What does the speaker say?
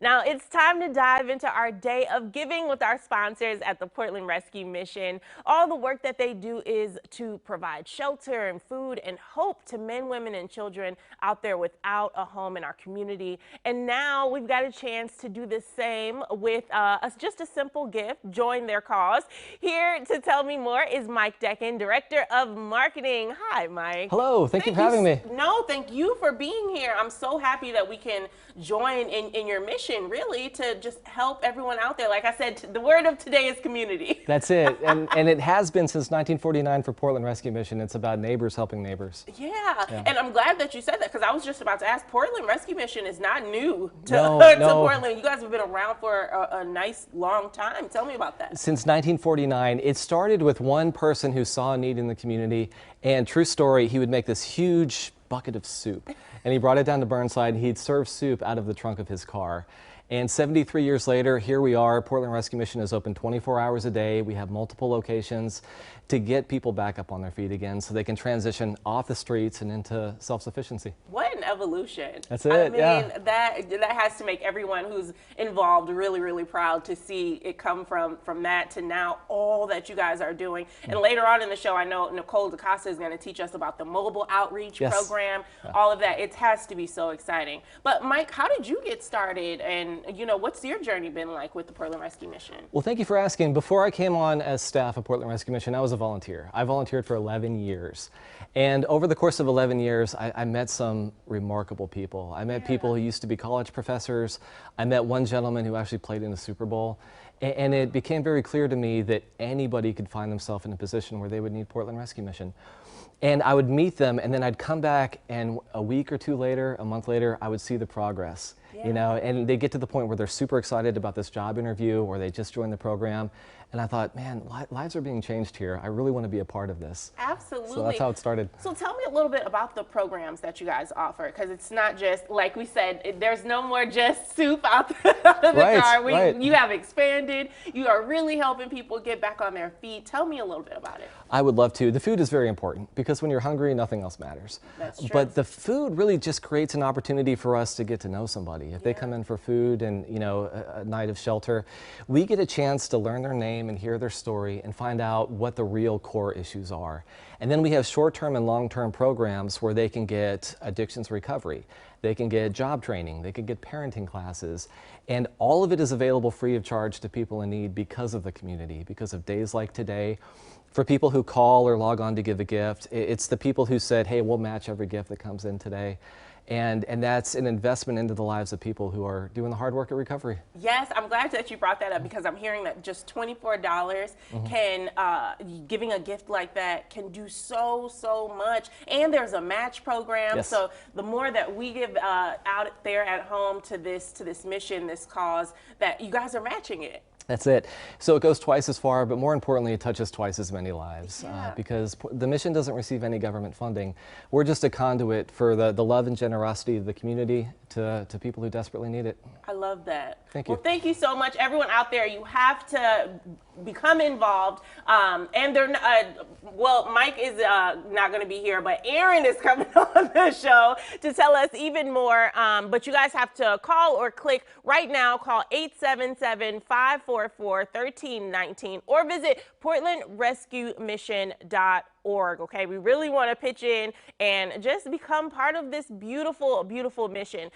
Now it's time to dive into our day of giving with our sponsors at the Portland Rescue Mission. All the work that they do is to provide shelter and food and hope to men, women, and children out there without a home in our community. And now we've got a chance to do the same with just a simple gift. Join their cause. Here to tell me more is Mike Decken, Director of Marketing. Hi, Mike. Hello, thank you for having me. No, thank you for being here. I'm so happy that we can join in your mission, really, to just help everyone out there. Like I said, the word of today is community. That's it, and it has been since 1949 for Portland Rescue Mission. It's about neighbors helping neighbors. Yeah, and I'm glad that you said that because I was just about to ask. Portland Rescue Mission is not new to, No, to no. Portland. You guys have been around for a nice long time. Tell me about that. Since 1949, it started with one person who saw a need in the community, and true story, he would make this huge bucket of soup, and he brought it down to Burnside, and he'd serve soup out of the trunk of his car. And 73 years later, here we are. Portland Rescue Mission is open 24 hours a day. We have multiple locations to get people back up on their feet again so they can transition off the streets and into self-sufficiency. What an evolution. That's it, I mean, yeah. that has to make everyone who's involved really, really proud to see it come from that to now all that you guys are doing. And later on in the show, I know Nicole DaCosta is going to teach us about the mobile outreach program, all of that. It has to be so exciting. But Mike, how did you get started, and what's your journey been like with the Portland Rescue Mission? Well, thank you for asking. Before I came on as staff at Portland Rescue Mission, I was a volunteer. I volunteered for 11 years. And over the course of 11 years, I met some remarkable people. I met people who used to be college professors. I met one gentleman who actually played in the Super Bowl. And it became very clear to me that anybody could find themselves in a position where they would need Portland Rescue Mission. And I would meet them, and then I'd come back, and a week or two later, a month later, I would see the progress. And they get to the point where they're super excited about this job interview, or they just joined the program. And I thought, man, lives are being changed here. I really want to be a part of this. Absolutely. So that's how it started. So tell me a little bit about the programs that you guys offer, because it's not just, like we said, there's no more just soup out of the car. You have expanded. You are really helping people get back on their feet. Tell me a little bit about it. I would love to. The food is very important because when you're hungry, nothing else matters. That's true. But the food really just creates an opportunity for us to get to know somebody. If they come in for food and a night of shelter, we get a chance to learn their name and hear their story and find out what the real core issues are. And then we have short-term and long-term programs where they can get addictions recovery. They can get job training, they can get parenting classes, and all of it is available free of charge to people in need because of the community, because of days like today. For people who call or log on to give a gift, it's the people who said, hey, we'll match every gift that comes in today. And that's an investment into the lives of people who are doing the hard work at recovery. Yes, I'm glad that you brought that up because I'm hearing that just $24 can, giving a gift like that can do so much. And there's a match program. So the more that we give out there at home to this mission, this cause, that you guys are matching it. That's it. So it goes twice as far, but more importantly, it touches twice as many lives because the mission doesn't receive any government funding. We're just a conduit for the love and generosity of the community to people who desperately need it. I love that. Thank you. Well, thank you so much. Everyone out there, you have to become involved. And they're well, Mike is not going to be here, but Aaron is coming on the show to tell us even more. But you guys have to call or click right now. Call 877-544-1319 or visit portlandrescuemission.org. Okay, we really want to pitch in and just become part of this beautiful, beautiful mission.